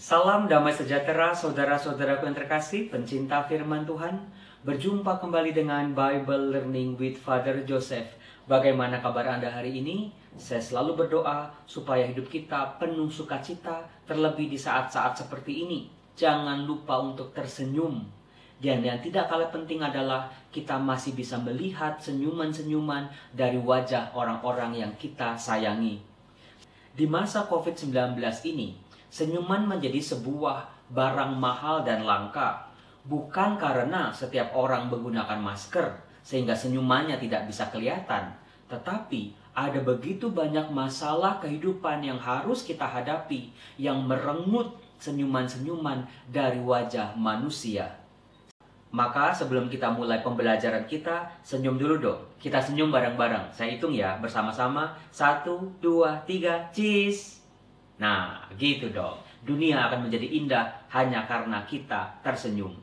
Salam damai sejahtera saudara-saudaraku yang terkasih, pencinta firman Tuhan. Berjumpa kembali dengan Bible Learning with Father Joseph. Bagaimana kabar Anda hari ini? Saya selalu berdoa supaya hidup kita penuh sukacita, terlebih di saat-saat seperti ini. Jangan lupa untuk tersenyum. Dan yang tidak kalah penting adalah kita masih bisa melihat senyuman-senyuman dari wajah orang-orang yang kita sayangi. Di masa COVID-19 ini, senyuman menjadi sebuah barang mahal dan langka. Bukan karena setiap orang menggunakan masker sehingga senyumannya tidak bisa kelihatan. Tetapi ada begitu banyak masalah kehidupan yang harus kita hadapi yang merenggut senyuman-senyuman dari wajah manusia. Maka sebelum kita mulai pembelajaran kita, senyum dulu dong. Kita senyum bareng-bareng. Saya hitung ya bersama-sama. 1, 2, 3, cheese! Nah, gitu dong. Dunia akan menjadi indah hanya karena kita tersenyum.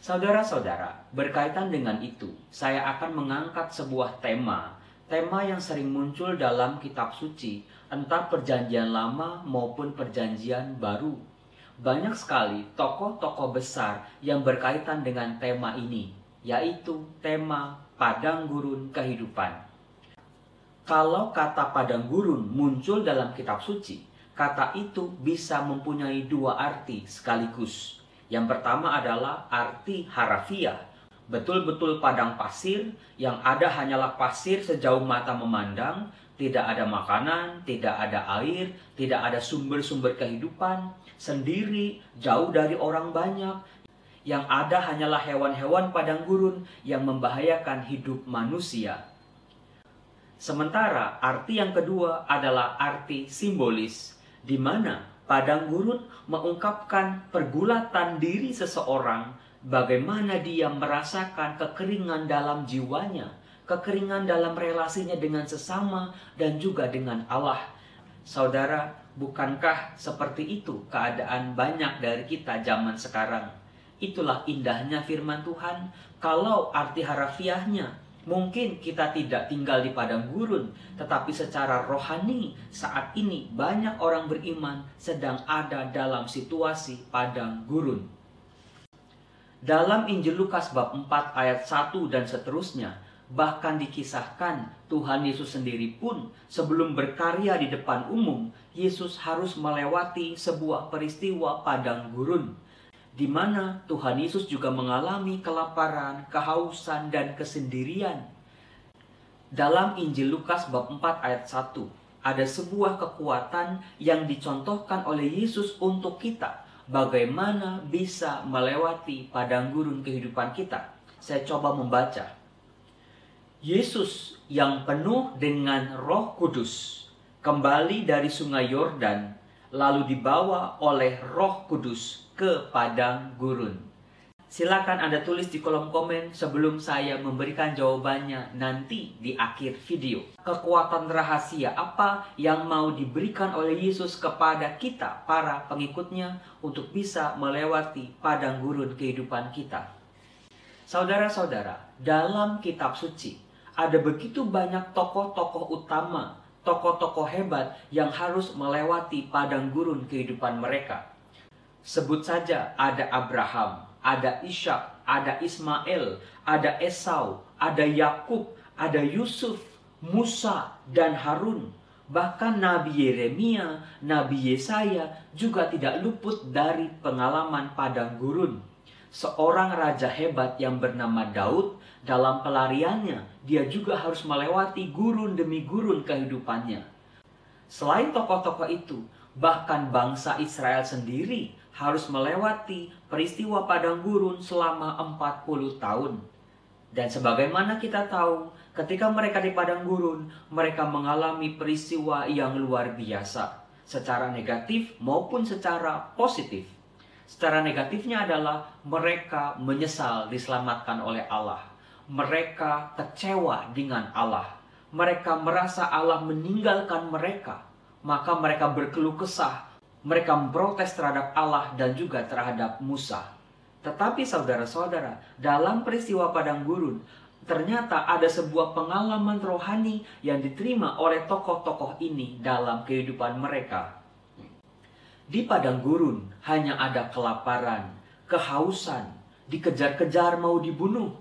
Saudara-saudara, berkaitan dengan itu, saya akan mengangkat sebuah tema. Tema yang sering muncul dalam kitab suci, entah perjanjian lama maupun perjanjian baru. Banyak sekali tokoh-tokoh besar yang berkaitan dengan tema ini, yaitu tema padang gurun kehidupan. Kalau kata padang gurun muncul dalam kitab suci, kata itu bisa mempunyai dua arti sekaligus. Yang pertama adalah arti harafiah, betul-betul padang pasir yang ada hanyalah pasir sejauh mata memandang, tidak ada makanan, tidak ada air, tidak ada sumber-sumber kehidupan, sendiri, jauh dari orang banyak. Yang ada hanyalah hewan-hewan padang gurun yang membahayakan hidup manusia. Sementara arti yang kedua adalah arti simbolis, di mana padang gurun mengungkapkan pergulatan diri seseorang, bagaimana dia merasakan kekeringan dalam jiwanya, kekeringan dalam relasinya dengan sesama dan juga dengan Allah. Saudara, bukankah seperti itu keadaan banyak dari kita zaman sekarang? Itulah indahnya firman Tuhan. Kalau arti harafiahnya, mungkin kita tidak tinggal di padang gurun, tetapi secara rohani saat ini banyak orang beriman sedang ada dalam situasi padang gurun. Dalam Injil Lukas bab 4 ayat 1 dan seterusnya, bahkan dikisahkan Tuhan Yesus sendiri pun sebelum berkarya di depan umum, Yesus harus melewati sebuah peristiwa padang gurun, di mana Tuhan Yesus juga mengalami kelaparan, kehausan, dan kesendirian. Dalam Injil Lukas bab 4 ayat 1, ada sebuah kekuatan yang dicontohkan oleh Yesus untuk kita, bagaimana bisa melewati padang gurun kehidupan kita. Saya coba membaca. Yesus yang penuh dengan Roh Kudus kembali dari sungai Yordan, lalu dibawa oleh Roh Kudus ke padang gurun. Silakan Anda tulis di kolom komen sebelum saya memberikan jawabannya nanti di akhir video. Kekuatan rahasia apa yang mau diberikan oleh Yesus kepada kita, para pengikutnya, untuk bisa melewati padang gurun kehidupan kita? Saudara-saudara, dalam kitab suci, ada begitu banyak tokoh-tokoh utama, tokoh-tokoh hebat yang harus melewati padang gurun kehidupan mereka. Sebut saja ada Abraham, ada Ishak, ada Ismail, ada Esau, ada Yakub, ada Yusuf, Musa, dan Harun. Bahkan Nabi Yeremia, Nabi Yesaya juga tidak luput dari pengalaman padang gurun. Seorang raja hebat yang bernama Daud, dalam pelariannya, dia juga harus melewati gurun demi gurun kehidupannya. Selain tokoh-tokoh itu, bahkan bangsa Israel sendiri harus melewati peristiwa padang gurun selama 40 tahun. Dan sebagaimana kita tahu, ketika mereka di padang gurun, mereka mengalami peristiwa yang luar biasa, secara negatif maupun secara positif. Secara negatifnya adalah mereka menyesal diselamatkan oleh Allah. Mereka kecewa dengan Allah. Mereka merasa Allah meninggalkan mereka. Maka mereka berkeluh kesah. Mereka memprotes terhadap Allah dan juga terhadap Musa. Tetapi saudara-saudara, dalam peristiwa padang gurun, ternyata ada sebuah pengalaman rohani yang diterima oleh tokoh-tokoh ini dalam kehidupan mereka. Di padang gurun hanya ada kelaparan, kehausan, dikejar-kejar mau dibunuh.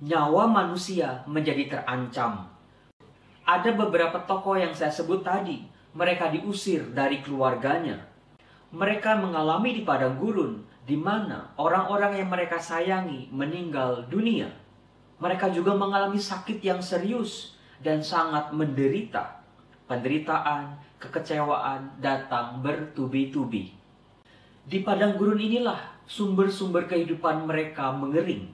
Nyawa manusia menjadi terancam. Ada beberapa tokoh yang saya sebut tadi, mereka diusir dari keluarganya. Mereka mengalami di padang gurun, di mana orang-orang yang mereka sayangi meninggal dunia. Mereka juga mengalami sakit yang serius dan sangat menderita. Penderitaan, kekecewaan datang bertubi-tubi. Di padang gurun inilah sumber-sumber kehidupan mereka mengering.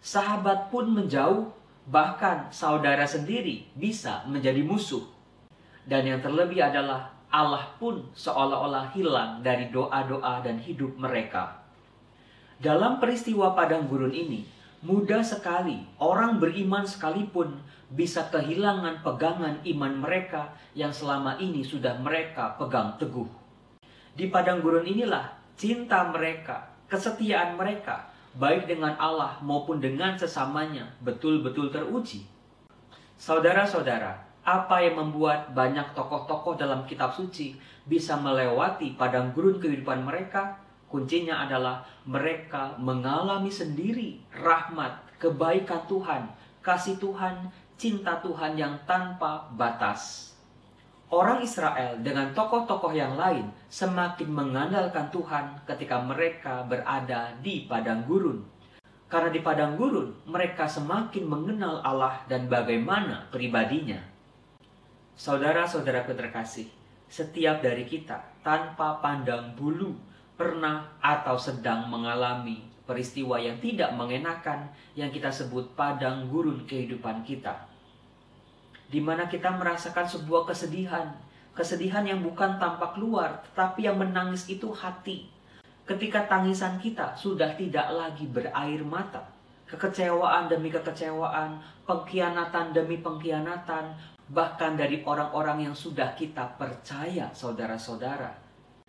Sahabat pun menjauh, bahkan saudara sendiri bisa menjadi musuh. Dan yang terlebih adalah Allah pun seolah-olah hilang dari doa-doa dan hidup mereka. Dalam peristiwa padang gurun ini, mudah sekali orang beriman sekalipun bisa kehilangan pegangan iman mereka yang selama ini sudah mereka pegang teguh. Di padang gurun inilah cinta mereka, kesetiaan mereka, baik dengan Allah maupun dengan sesamanya, betul-betul teruji. Saudara-saudara, apa yang membuat banyak tokoh-tokoh dalam kitab suci bisa melewati padang gurun kehidupan mereka? Kuncinya adalah mereka mengalami sendiri rahmat, kebaikan Tuhan, kasih Tuhan, cinta Tuhan yang tanpa batas. Orang Israel dengan tokoh-tokoh yang lain semakin mengandalkan Tuhan ketika mereka berada di padang gurun. Karena di padang gurun mereka semakin mengenal Allah dan bagaimana pribadinya. Saudara-saudaraku terkasih, setiap dari kita tanpa pandang bulu pernah atau sedang mengalami peristiwa yang tidak mengenakan yang kita sebut padang gurun kehidupan kita. Di mana kita merasakan sebuah kesedihan yang bukan tampak luar, tetapi yang menangis itu hati. Ketika tangisan kita sudah tidak lagi berair mata, kekecewaan demi kekecewaan, pengkhianatan demi pengkhianatan, bahkan dari orang-orang yang sudah kita percaya, saudara-saudara.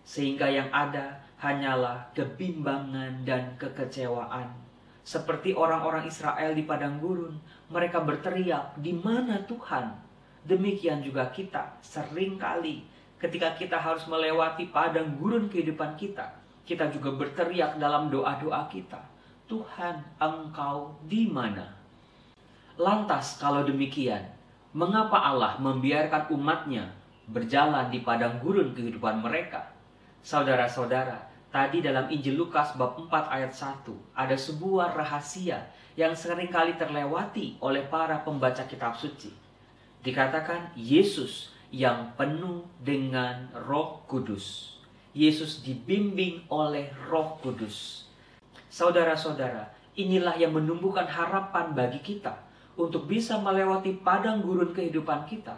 Sehingga yang ada hanyalah kebimbangan dan kekecewaan. Seperti orang-orang Israel di padang gurun, mereka berteriak, "Di mana Tuhan?" Demikian juga kita, seringkali ketika kita harus melewati padang gurun kehidupan kita, kita juga berteriak dalam doa-doa kita, "Tuhan, Engkau di mana?" Lantas kalau demikian, mengapa Allah membiarkan umatnya berjalan di padang gurun kehidupan mereka? Saudara-saudara, tadi dalam Injil Lukas bab 4 ayat 1 ada sebuah rahasia yang seringkali terlewati oleh para pembaca kitab suci. Dikatakan Yesus yang penuh dengan Roh Kudus. Yesus dibimbing oleh Roh Kudus. Saudara-saudara, inilah yang menumbuhkan harapan bagi kita untuk bisa melewati padang gurun kehidupan kita.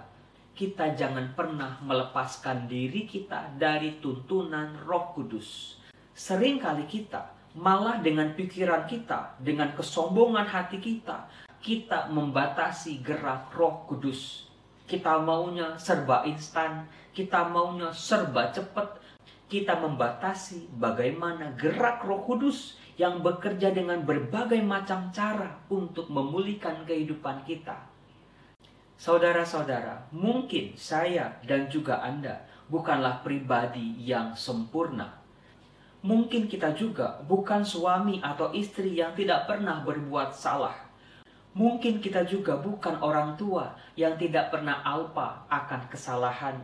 Kita jangan pernah melepaskan diri kita dari tuntunan Roh Kudus. Seringkali kita malah dengan pikiran kita, dengan kesombongan hati kita membatasi gerak Roh Kudus. Kita maunya serba instan, kita maunya serba cepat. Kita membatasi bagaimana gerak Roh Kudus yang bekerja dengan berbagai macam cara untuk memulihkan kehidupan kita. Saudara-saudara, mungkin saya dan juga Anda bukanlah pribadi yang sempurna. Mungkin kita juga bukan suami atau istri yang tidak pernah berbuat salah. Mungkin kita juga bukan orang tua yang tidak pernah alpa akan kesalahan.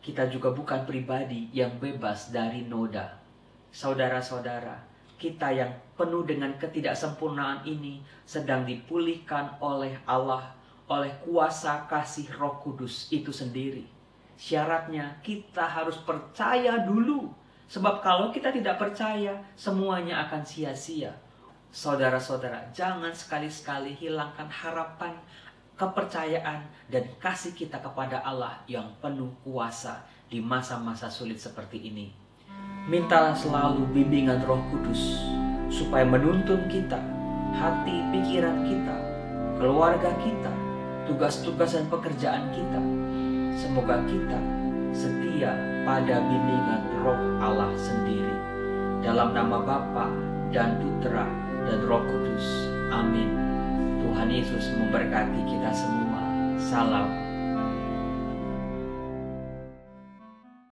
Kita juga bukan pribadi yang bebas dari noda. Saudara-saudara, kita yang penuh dengan ketidaksempurnaan ini sedang dipulihkan oleh Allah, oleh kuasa kasih Roh Kudus itu sendiri. Syaratnya kita harus percaya dulu. Sebab kalau kita tidak percaya, semuanya akan sia-sia. Saudara-saudara, jangan sekali-sekali hilangkan harapan, kepercayaan, dan kasih kita kepada Allah yang penuh kuasa di masa-masa sulit seperti ini. Mintalah selalu bimbingan Roh Kudus supaya menuntun kita, hati, pikiran kita, keluarga kita, tugas-tugas dan pekerjaan kita. Semoga kita setia pada bimbingan Roh Allah sendiri. Dalam nama Bapa dan Putra dan Roh Kudus. Amin. Tuhan Yesus memberkati kita semua. Salam